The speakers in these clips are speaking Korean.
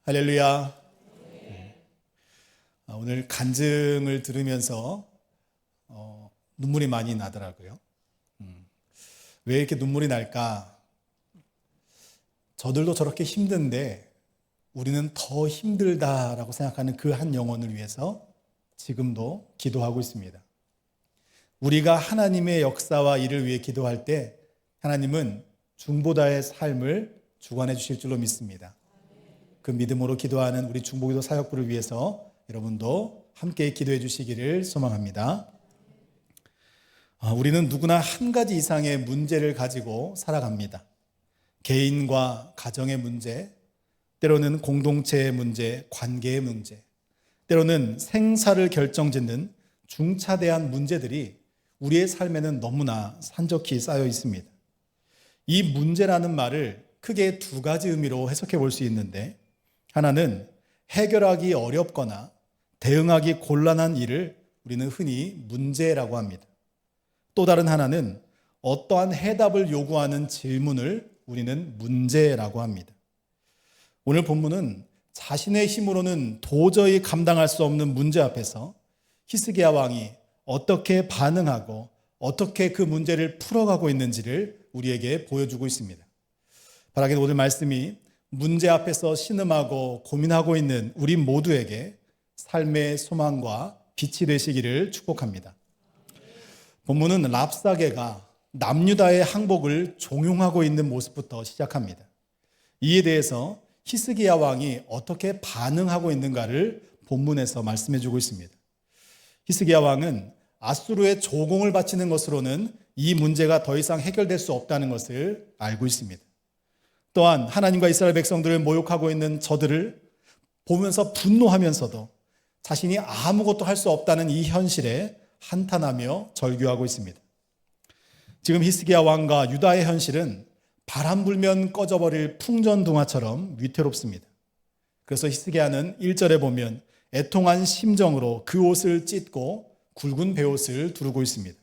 할렐루야. 오늘 간증을 들으면서 눈물이 많이 나더라고요. 왜 이렇게 눈물이 날까? 저들도 저렇게 힘든데 우리는 더 힘들다라고 생각하는 그 한 영혼을 위해서 지금도 기도하고 있습니다. 우리가 하나님의 역사와 일을 위해 기도할 때 하나님은 중보자의 삶을 주관해 주실 줄로 믿습니다. 그 믿음으로 기도하는 우리 중보기도 사역부를 위해서 여러분도 함께 기도해 주시기를 소망합니다. 우리는 누구나 한 가지 이상의 문제를 가지고 살아갑니다. 개인과 가정의 문제, 때로는 공동체의 문제, 관계의 문제, 때로는 생사를 결정짓는 중차대한 문제들이 우리의 삶에는 너무나 산적히 쌓여 있습니다. 이 문제라는 말을 크게 두 가지 의미로 해석해 볼 수 있는데, 하나는 해결하기 어렵거나 대응하기 곤란한 일을 우리는 흔히 문제라고 합니다. 또 다른 하나는 어떠한 해답을 요구하는 질문을 우리는 문제라고 합니다. 오늘 본문은 자신의 힘으로는 도저히 감당할 수 없는 문제 앞에서 히스기야 왕이 어떻게 반응하고 어떻게 그 문제를 풀어가고 있는지를 우리에게 보여주고 있습니다. 바라기는 오늘 말씀이 문제 앞에서 신음하고 고민하고 있는 우리 모두에게 삶의 소망과 빛이 되시기를 축복합니다. 본문은 랍사게가 남유다의 항복을 종용하고 있는 모습부터 시작합니다. 이에 대해서 히스기야 왕이 어떻게 반응하고 있는가를 본문에서 말씀해 주고 있습니다. 히스기야 왕은 아수르의 조공을 바치는 것으로는 이 문제가 더 이상 해결될 수 없다는 것을 알고 있습니다. 또한 하나님과 이스라엘 백성들을 모욕하고 있는 저들을 보면서 분노하면서도 자신이 아무것도 할 수 없다는 이 현실에 한탄하며 절규하고 있습니다. 지금 히스기야 왕과 유다의 현실은 바람 불면 꺼져버릴 풍전등화처럼 위태롭습니다. 그래서 히스기야는 1절에 보면 애통한 심정으로 그 옷을 찢고 굵은 베옷을 두르고 있습니다.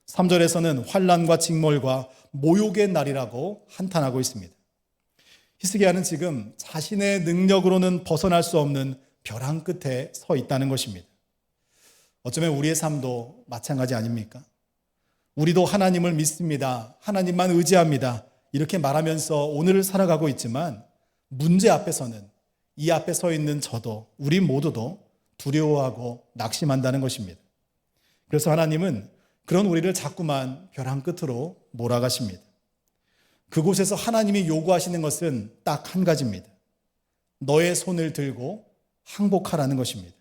3절에서는 환난과 징벌과 모욕의 날이라고 한탄하고 있습니다. 히스기야는 지금 자신의 능력으로는 벗어날 수 없는 벼랑 끝에 서 있다는 것입니다. 어쩌면 우리의 삶도 마찬가지 아닙니까? 우리도 하나님을 믿습니다. 하나님만 의지합니다. 이렇게 말하면서 오늘을 살아가고 있지만 문제 앞에서는 이 앞에 서 있는 저도 우리 모두도 두려워하고 낙심한다는 것입니다. 그래서 하나님은 그런 우리를 자꾸만 벼랑 끝으로 몰아가십니다. 그곳에서 하나님이 요구하시는 것은 딱 한 가지입니다. 너의 손을 들고 항복하라는 것입니다.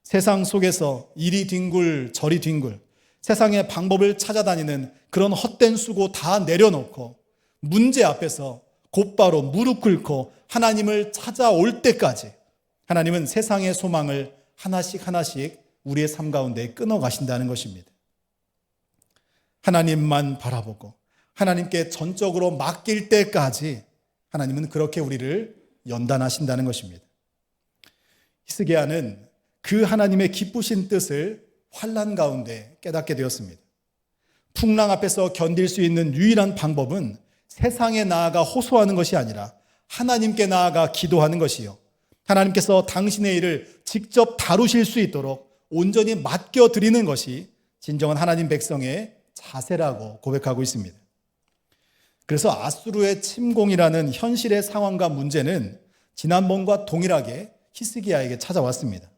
세상 속에서 이리 뒹굴 저리 뒹굴 세상의 방법을 찾아다니는 그런 헛된 수고 다 내려놓고 문제 앞에서 곧바로 무릎 꿇고 하나님을 찾아올 때까지 하나님은 세상의 소망을 하나씩 하나씩 우리의 삶 가운데 끊어 가신다는 것입니다. 하나님만 바라보고 하나님께 전적으로 맡길 때까지 하나님은 그렇게 우리를 연단하신다는 것입니다. 히스기야는 그 하나님의 기쁘신 뜻을 환난 가운데 깨닫게 되었습니다. 풍랑 앞에서 견딜 수 있는 유일한 방법은 세상에 나아가 호소하는 것이 아니라 하나님께 나아가 기도하는 것이요, 하나님께서 당신의 일을 직접 다루실 수 있도록 온전히 맡겨드리는 것이 진정한 하나님 백성의 자세라고 고백하고 있습니다. 그래서 아수르의 침공이라는 현실의 상황과 문제는 지난번과 동일하게 히스기야에게 찾아왔습니다.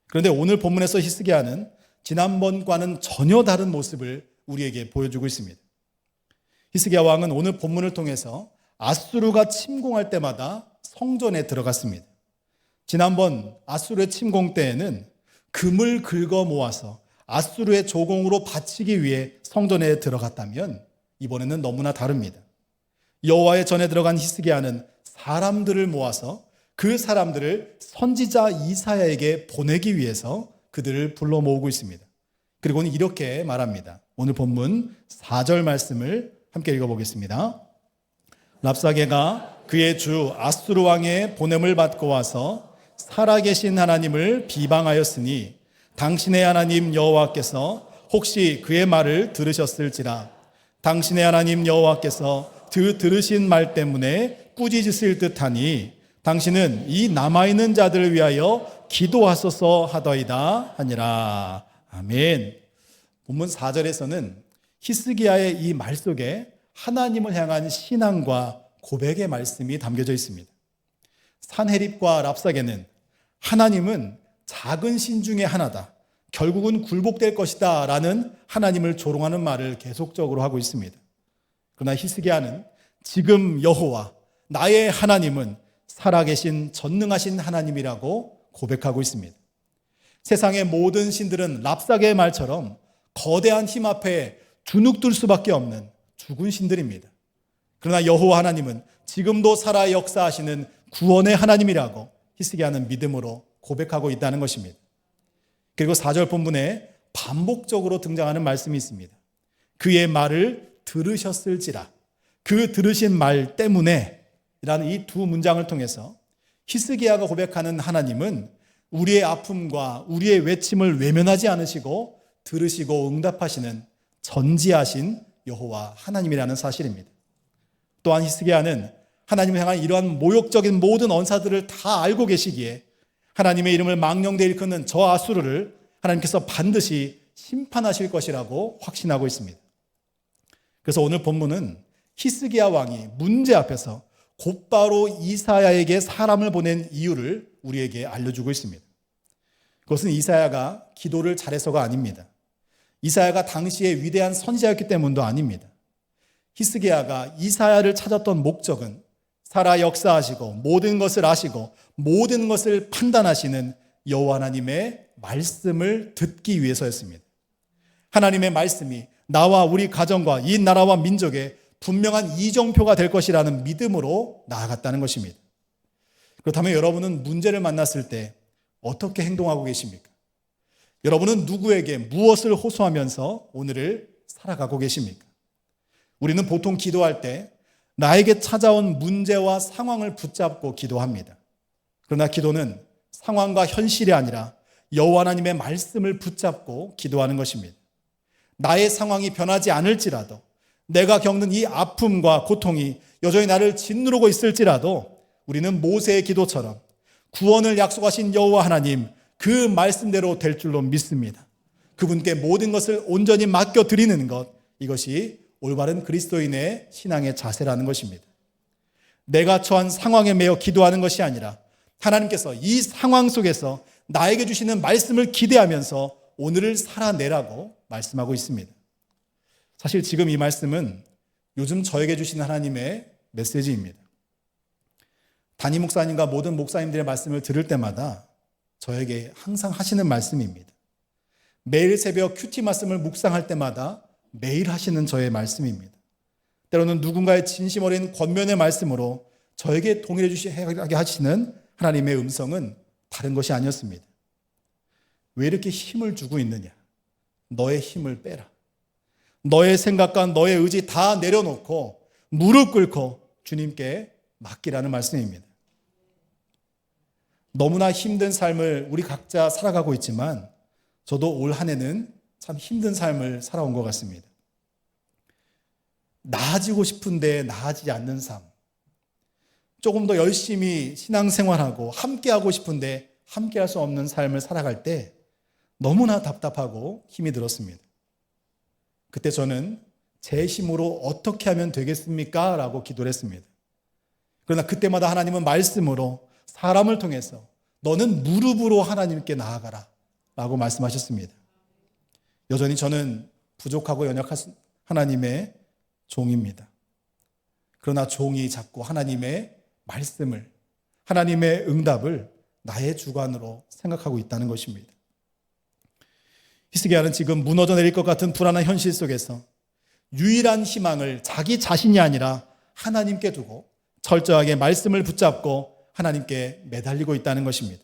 그런데 오늘 본문에서 히스기야는 지난번과는 전혀 다른 모습을 우리에게 보여주고 있습니다. 히스기야 왕은 오늘 본문을 통해서 아수르가 침공할 때마다 성전에 들어갔습니다. 지난번 아수르의 침공 때에는 금을 긁어 모아서 아수르의 조공으로 바치기 위해 성전에 들어갔다면 이번에는 너무나 다릅니다. 여호와의 전에 들어간 히스기야는 사람들을 모아서 그 사람들을 선지자 이사야에게 보내기 위해서 그들을 불러 모으고 있습니다. 그리고는 이렇게 말합니다. 오늘 본문 4절 말씀을 함께 읽어보겠습니다. 랍사게가 그의 주 아수르 왕의 보냄을 받고 와서 살아계신 하나님을 비방하였으니 당신의 하나님 여호와께서 혹시 그의 말을 들으셨을지라. 당신의 하나님 여호와께서 들으신 말 때문에 꾸짖으실 듯하니 당신은 이 남아있는 자들을 위하여 기도하소서 하더이다 하니라. 아멘. 본문 4절에서는 히스기야의 이 말 속에 하나님을 향한 신앙과 고백의 말씀이 담겨져 있습니다. 산헤립과 랍사게는 하나님은 작은 신 중에 하나다, 결국은 굴복될 것이다 라는 하나님을 조롱하는 말을 계속적으로 하고 있습니다. 그러나 히스기야는 지금 여호와 나의 하나님은 살아계신 전능하신 하나님이라고 고백하고 있습니다. 세상의 모든 신들은 랍사게의 말처럼 거대한 힘 앞에 주눅들 수밖에 없는 죽은 신들입니다. 그러나 여호와 하나님은 지금도 살아 역사하시는 구원의 하나님이라고 히스기야는 믿음으로 고백하고 있다는 것입니다. 그리고 4절 본문에 반복적으로 등장하는 말씀이 있습니다. 그의 말을 들으셨을지라, 그 들으신 말 때문에 라는 이 두 문장을 통해서 히스기야가 고백하는 하나님은 우리의 아픔과 우리의 외침을 외면하지 않으시고 들으시고 응답하시는 전지하신 여호와 하나님이라는 사실입니다. 또한 히스기야는 하나님을 향한 이러한 모욕적인 모든 언사들을 다 알고 계시기에 하나님의 이름을 망령되이 일컫는 저 아수르를 하나님께서 반드시 심판하실 것이라고 확신하고 있습니다. 그래서 오늘 본문은 히스기야 왕이 문제 앞에서 곧바로 이사야에게 사람을 보낸 이유를 우리에게 알려주고 있습니다. 그것은 이사야가 기도를 잘해서가 아닙니다. 이사야가 당시에 위대한 선지자였기 때문도 아닙니다. 히스기야가 이사야를 찾았던 목적은 살아 역사하시고 모든 것을 아시고 모든 것을 판단하시는 여호와 하나님의 말씀을 듣기 위해서였습니다. 하나님의 말씀이 나와 우리 가정과 이 나라와 민족에 분명한 이정표가 될 것이라는 믿음으로 나아갔다는 것입니다. 그렇다면 여러분은 문제를 만났을 때 어떻게 행동하고 계십니까? 여러분은 누구에게 무엇을 호소하면서 오늘을 살아가고 계십니까? 우리는 보통 기도할 때 나에게 찾아온 문제와 상황을 붙잡고 기도합니다. 그러나 기도는 상황과 현실이 아니라 여호와 하나님의 말씀을 붙잡고 기도하는 것입니다. 나의 상황이 변하지 않을지라도, 내가 겪는 이 아픔과 고통이 여전히 나를 짓누르고 있을지라도 우리는 모세의 기도처럼 구원을 약속하신 여호와 하나님, 그 말씀대로 될 줄로 믿습니다. 그분께 모든 것을 온전히 맡겨드리는 것, 이것이 올바른 그리스도인의 신앙의 자세라는 것입니다. 내가 처한 상황에 매여 기도하는 것이 아니라 하나님께서 이 상황 속에서 나에게 주시는 말씀을 기대하면서 오늘을 살아내라고 말씀하고 있습니다. 사실 지금 이 말씀은 요즘 저에게 주신 하나님의 메시지입니다. 담임 목사님과 모든 목사님들의 말씀을 들을 때마다 저에게 항상 하시는 말씀입니다. 매일 새벽 큐티 말씀을 묵상할 때마다 매일 하시는 저의 말씀입니다. 때로는 누군가의 진심 어린 권면의 말씀으로 저에게 동일해 주시게 하시는 하나님의 음성은 다른 것이 아니었습니다. 왜 이렇게 힘을 주고 있느냐? 너의 힘을 빼라. 너의 생각과 너의 의지 다 내려놓고 무릎 꿇고 주님께 맡기라는 말씀입니다. 너무나 힘든 삶을 우리 각자 살아가고 있지만 저도 올 한 해는 참 힘든 삶을 살아온 것 같습니다. 나아지고 싶은데 나아지지 않는 삶, 조금 더 열심히 신앙생활하고 함께하고 싶은데 함께할 수 없는 삶을 살아갈 때 너무나 답답하고 힘이 들었습니다. 그때 저는 제 힘으로 어떻게 하면 되겠습니까? 라고 기도를 했습니다. 그러나 그때마다 하나님은 말씀으로 사람을 통해서 너는 무릎으로 하나님께 나아가라 라고 말씀하셨습니다. 여전히 저는 부족하고 연약한 하나님의 종입니다. 그러나 종이 자꾸 하나님의 말씀을, 하나님의 응답을 나의 주관으로 생각하고 있다는 것입니다. 히스기야는 지금 무너져 내릴 것 같은 불안한 현실 속에서 유일한 희망을 자기 자신이 아니라 하나님께 두고 철저하게 말씀을 붙잡고 하나님께 매달리고 있다는 것입니다.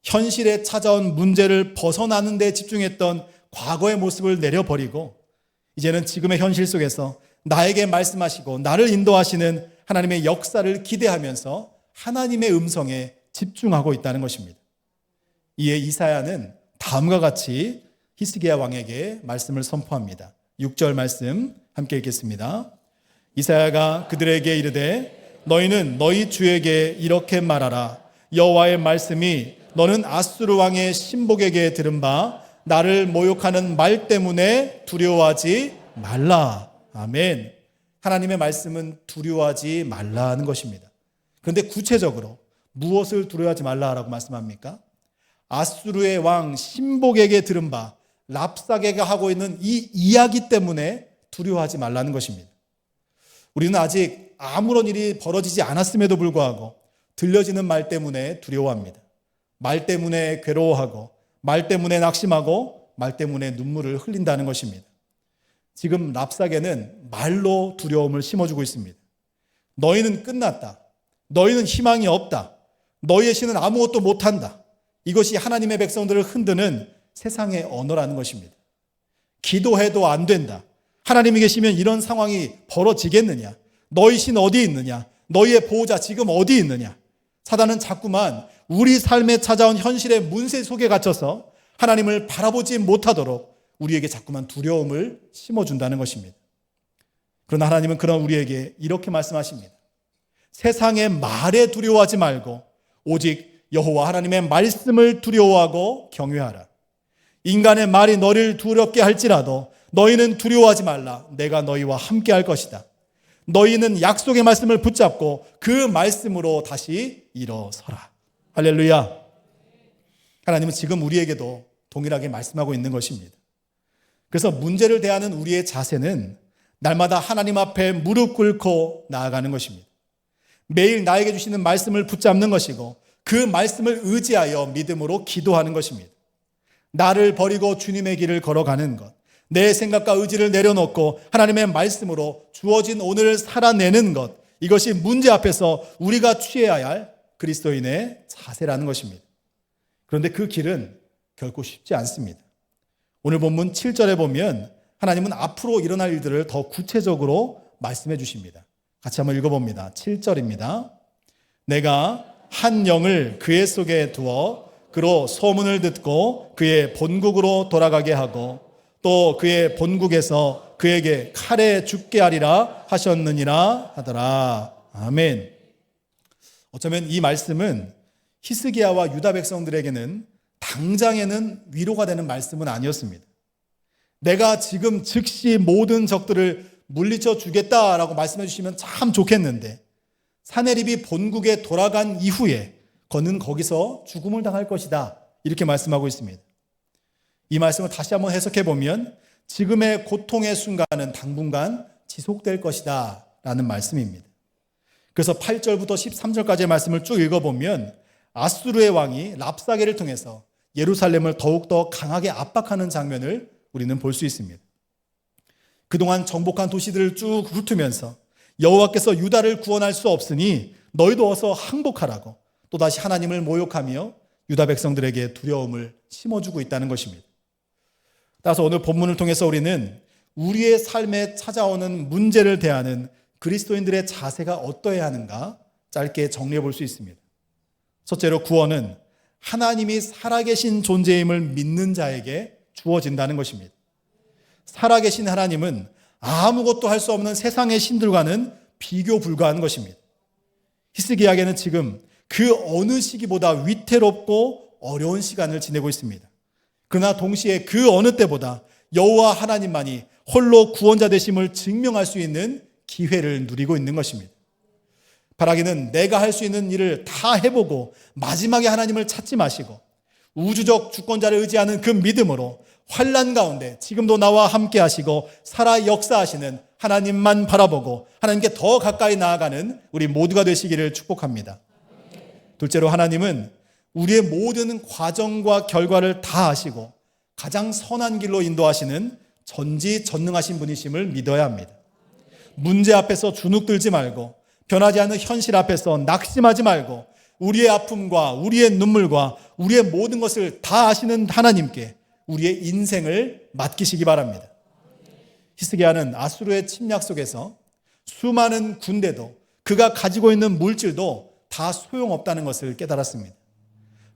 현실에 찾아온 문제를 벗어나는 데 집중했던 과거의 모습을 내려버리고 이제는 지금의 현실 속에서 나에게 말씀하시고 나를 인도하시는 하나님의 역사를 기대하면서 하나님의 음성에 집중하고 있다는 것입니다. 이에 이사야는 다음과 같이 히스기야 왕에게 말씀을 선포합니다. 6절 말씀 함께 읽겠습니다. 이사야가 그들에게 이르되 너희는 너희 주에게 이렇게 말하라. 여호와의 말씀이 너는 아수르 왕의 신복에게 들은 바 나를 모욕하는 말 때문에 두려워하지 말라. 아멘. 하나님의 말씀은 두려워하지 말라는 것입니다. 그런데 구체적으로 무엇을 두려워하지 말라라고 말씀합니까? 아수르의 왕 신복에게 들은 바 랍사게가 하고 있는 이 이야기 때문에 두려워하지 말라는 것입니다. 우리는 아직 아무런 일이 벌어지지 않았음에도 불구하고 들려지는 말 때문에 두려워합니다. 말 때문에 괴로워하고 말 때문에 낙심하고 말 때문에 눈물을 흘린다는 것입니다. 지금 랍사게는 말로 두려움을 심어주고 있습니다. 너희는 끝났다. 너희는 희망이 없다. 너희의 신은 아무것도 못한다. 이것이 하나님의 백성들을 흔드는 세상의 언어라는 것입니다. 기도해도 안 된다. 하나님이 계시면 이런 상황이 벌어지겠느냐? 너희 신 어디 있느냐? 너희의 보호자 지금 어디 있느냐? 사단은 자꾸만 우리 삶에 찾아온 현실의 문제 속에 갇혀서 하나님을 바라보지 못하도록 우리에게 자꾸만 두려움을 심어준다는 것입니다. 그러나 하나님은 그런 우리에게 이렇게 말씀하십니다. 세상의 말에 두려워하지 말고 오직 여호와 하나님의 말씀을 두려워하고 경외하라. 인간의 말이 너를 두렵게 할지라도 너희는 두려워하지 말라. 내가 너희와 함께 할 것이다. 너희는 약속의 말씀을 붙잡고 그 말씀으로 다시 일어서라. 할렐루야. 하나님은 지금 우리에게도 동일하게 말씀하고 있는 것입니다. 그래서 문제를 대하는 우리의 자세는 날마다 하나님 앞에 무릎 꿇고 나아가는 것입니다. 매일 나에게 주시는 말씀을 붙잡는 것이고 그 말씀을 의지하여 믿음으로 기도하는 것입니다. 나를 버리고 주님의 길을 걸어가는 것, 내 생각과 의지를 내려놓고 하나님의 말씀으로 주어진 오늘을 살아내는 것, 이것이 문제 앞에서 우리가 취해야 할 그리스도인의 자세라는 것입니다. 그런데 그 길은 결코 쉽지 않습니다. 오늘 본문 7절에 보면 하나님은 앞으로 일어날 일들을 더 구체적으로 말씀해 주십니다. 같이 한번 읽어봅니다. 7절입니다. 내가 한 영을 그의 속에 두어 그로 소문을 듣고 그의 본국으로 돌아가게 하고 또 그의 본국에서 그에게 칼에 죽게 하리라 하셨느니라 하더라. 아멘. 어쩌면 이 말씀은 히스기야와 유다 백성들에게는 당장에는 위로가 되는 말씀은 아니었습니다. 내가 지금 즉시 모든 적들을 물리쳐 주겠다라고 말씀해 주시면 참 좋겠는데 사네립이 본국에 돌아간 이후에 그는 거기서 죽음을 당할 것이다. 이렇게 말씀하고 있습니다. 이 말씀을 다시 한번 해석해 보면 지금의 고통의 순간은 당분간 지속될 것이다 라는 말씀입니다. 그래서 8절부터 13절까지의 말씀을 쭉 읽어보면 아수르의 왕이 랍사게를 통해서 예루살렘을 더욱더 강하게 압박하는 장면을 우리는 볼 수 있습니다. 그동안 정복한 도시들을 쭉 훑으면서 여호와께서 유다를 구원할 수 없으니 너희도 어서 항복하라고 또다시 하나님을 모욕하며 유다 백성들에게 두려움을 심어주고 있다는 것입니다. 따라서 오늘 본문을 통해서 우리는 우리의 삶에 찾아오는 문제를 대하는 그리스도인들의 자세가 어떠해야 하는가 짧게 정리해 볼 수 있습니다. 첫째로 구원은 하나님이 살아계신 존재임을 믿는 자에게 주어진다는 것입니다. 살아계신 하나님은 아무것도 할 수 없는 세상의 신들과는 비교 불가한 것입니다. 히스기야에게는 지금 그 어느 시기보다 위태롭고 어려운 시간을 지내고 있습니다. 그러나 동시에 그 어느 때보다 여호와 하나님만이 홀로 구원자 되심을 증명할 수 있는 기회를 누리고 있는 것입니다. 바라기는 내가 할 수 있는 일을 다 해보고 마지막에 하나님을 찾지 마시고 우주적 주권자를 의지하는 그 믿음으로 환난 가운데 지금도 나와 함께 하시고 살아 역사하시는 하나님만 바라보고 하나님께 더 가까이 나아가는 우리 모두가 되시기를 축복합니다. 둘째로 하나님은 우리의 모든 과정과 결과를 다 아시고 가장 선한 길로 인도하시는 전지전능하신 분이심을 믿어야 합니다. 문제 앞에서 주눅들지 말고 변하지 않는 현실 앞에서 낙심하지 말고 우리의 아픔과 우리의 눈물과 우리의 모든 것을 다 아시는 하나님께 우리의 인생을 맡기시기 바랍니다. 히스기야는 아수르의 침략 속에서 수많은 군대도 그가 가지고 있는 물질도 다 소용없다는 것을 깨달았습니다.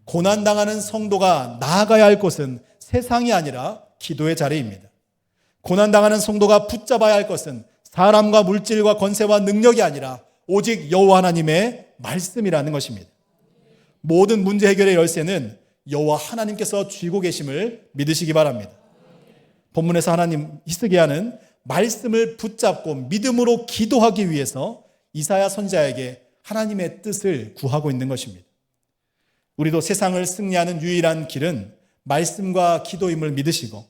고난당하는 성도가 나아가야 할 곳은 세상이 아니라 기도의 자리입니다. 고난당하는 성도가 붙잡아야 할 것은 사람과 물질과 권세와 능력이 아니라 오직 여호와 하나님의 말씀이라는 것입니다. 모든 문제 해결의 열쇠는 여호와 하나님께서 쥐고 계심을 믿으시기 바랍니다. 본문에서 하나님 히스기야는 말씀을 붙잡고 믿음으로 기도하기 위해서 이사야 선지자에게 하나님의 뜻을 구하고 있는 것입니다. 우리도 세상을 승리하는 유일한 길은 말씀과 기도임을 믿으시고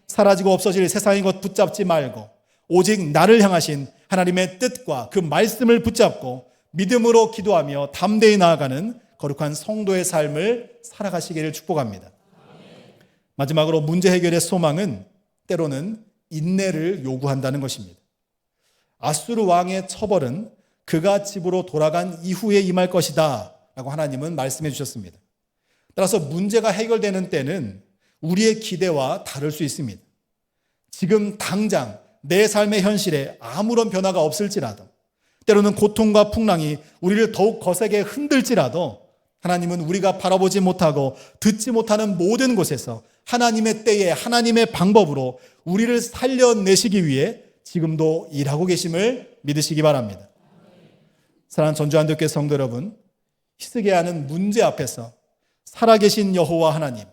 사라지고 없어질 세상의 것 붙잡지 말고 오직 나를 향하신 하나님의 뜻과 그 말씀을 붙잡고 믿음으로 기도하며 담대히 나아가는 거룩한 성도의 삶을 살아가시기를 축복합니다. 마지막으로 문제 해결의 소망은 때로는 인내를 요구한다는 것입니다. 아수르 왕의 처벌은 그가 집으로 돌아간 이후에 임할 것이다 라고 하나님은 말씀해 주셨습니다. 따라서 문제가 해결되는 때는 우리의 기대와 다를 수 있습니다. 지금 당장 내 삶의 현실에 아무런 변화가 없을지라도, 때로는 고통과 풍랑이 우리를 더욱 거세게 흔들지라도 하나님은 우리가 바라보지 못하고 듣지 못하는 모든 곳에서 하나님의 때에 하나님의 방법으로 우리를 살려내시기 위해 지금도 일하고 계심을 믿으시기 바랍니다. 사랑하는 전주한독교회 성도 여러분, 히스기야는 문제 앞에서 살아계신 여호와 하나님,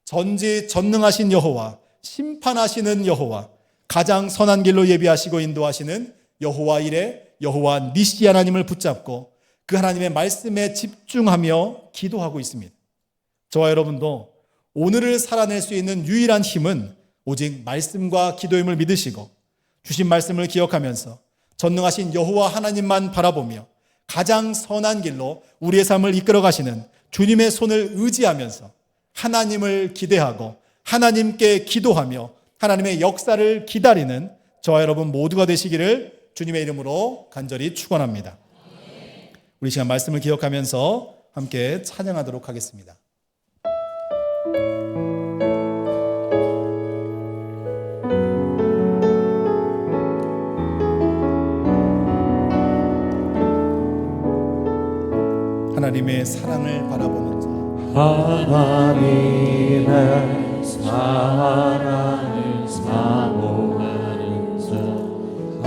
전지전능하신 여호와, 심판하시는 여호와, 가장 선한 길로 예비하시고 인도하시는 여호와 이레, 여호와 니시 하나님을 붙잡고 그 하나님의 말씀에 집중하며 기도하고 있습니다. 저와 여러분도 오늘을 살아낼 수 있는 유일한 힘은 오직 말씀과 기도임을 믿으시고 주신 말씀을 기억하면서 전능하신 여호와 하나님만 바라보며 가장 선한 길로 우리의 삶을 이끌어 가시는 주님의 손을 의지하면서 하나님을 기대하고 하나님께 기도하며 하나님의 역사를 기다리는 저와 여러분 모두가 되시기를 주님의 이름으로 간절히 축원합니다. 우리 시간 말씀을 기억하면서 함께 찬양하도록 하겠습니다. 하나님의 사랑을 바라보는 자, 하나님의 사랑을 사모하는 자,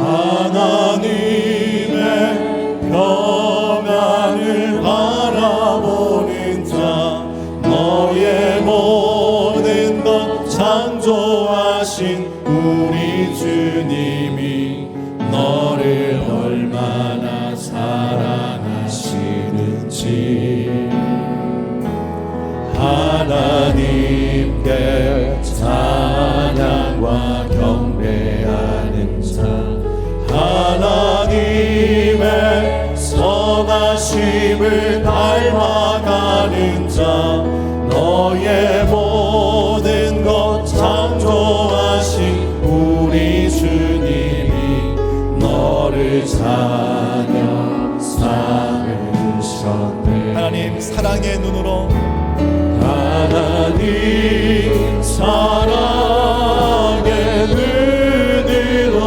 하나님의 평안을 바라보는 자, 너의 모든 것 창조하신 우리 주님이 너를 얼마나 사랑하시는지 하나님께 찬양과 경배하는 자, 하나님의 선하심을 닮아가는 자, 너의 모든 것 창조하신 우리 주님이 너를 찬양 삼으셨네. 하나님 사랑의 눈으로, 하나님 사랑의 눈으로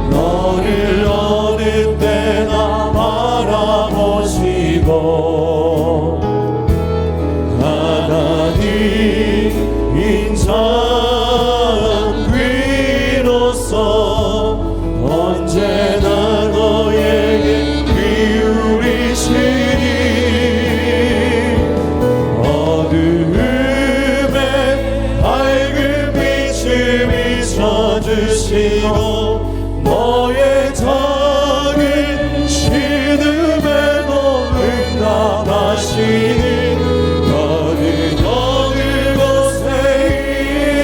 너를 어느 때나 바라보시고 하나님 인자한 귀로서 언제나 너에게 기울이시니 주시고 너의 작은 신음에도 응답하시는 어느 곳에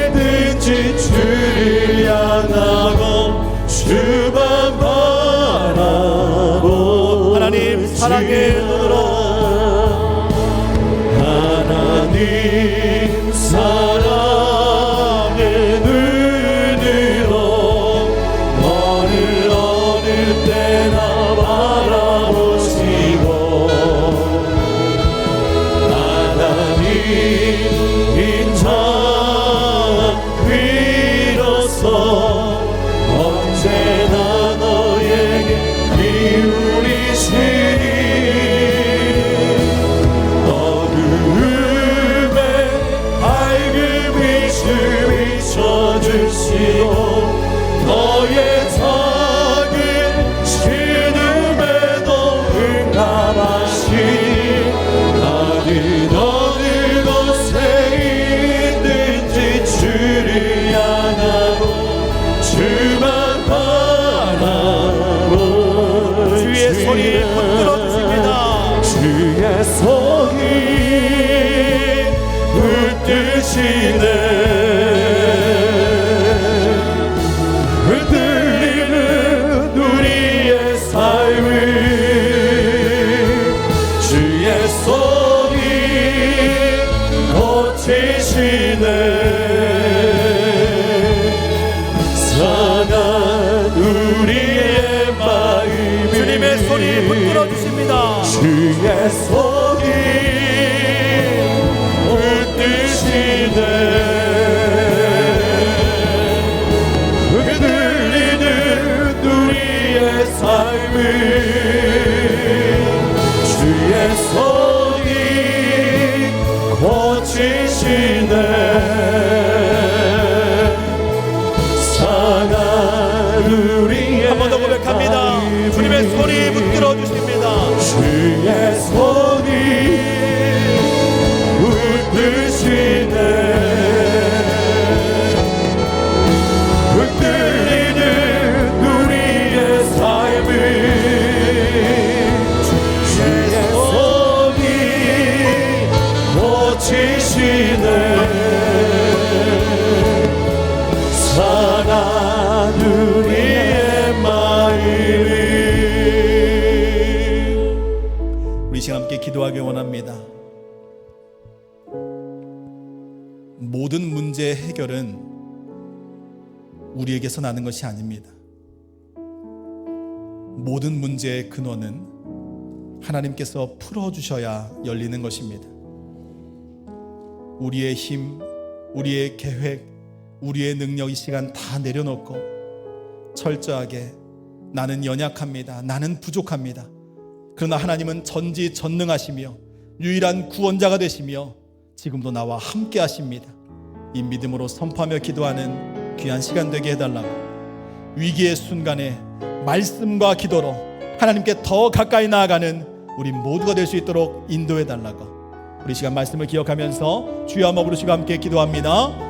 있든지 주를 향하고 주만 바라보 하나님 사랑의 눈으로, 하나님 사랑의 눈으로 너를 어느 때나 바라보시고 하나님 인자한 귀로서 언제나 너에게 기울이시니 어둠에 밝음이 주의 손이 붙드시네 흔들리는 우리의 삶을 주의 손이 고치시네 상한 우리의 한 번 더 고백합니다. 주님의 손이 붙들어 주십니다. 주의 손이 붙드시네 흔들리는 우리의 삶을 주의 손이 고치시네 상한 우리의 마음을 우리 시간 함께 기도하기 원합니다. 모든 문제의 해결은 우리에게서 나는 것이 아닙니다. 모든 문제의 근원은 하나님께서 풀어주셔야 열리는 것입니다. 우리의 힘, 우리의 계획, 우리의 능력 이 시간 다 내려놓고 철저하게 나는 연약합니다. 나는 부족합니다. 그러나 하나님은 전지전능하시며 유일한 구원자가 되시며 지금도 나와 함께 하십니다. 이 믿음으로 선포하며 기도하는 귀한 시간 되게 해달라고, 위기의 순간에 말씀과 기도로 하나님께 더 가까이 나아가는 우리 모두가 될 수 있도록 인도해달라고, 우리 시간 말씀을 기억하면서 주여 한번 부르시고 함께 기도합니다.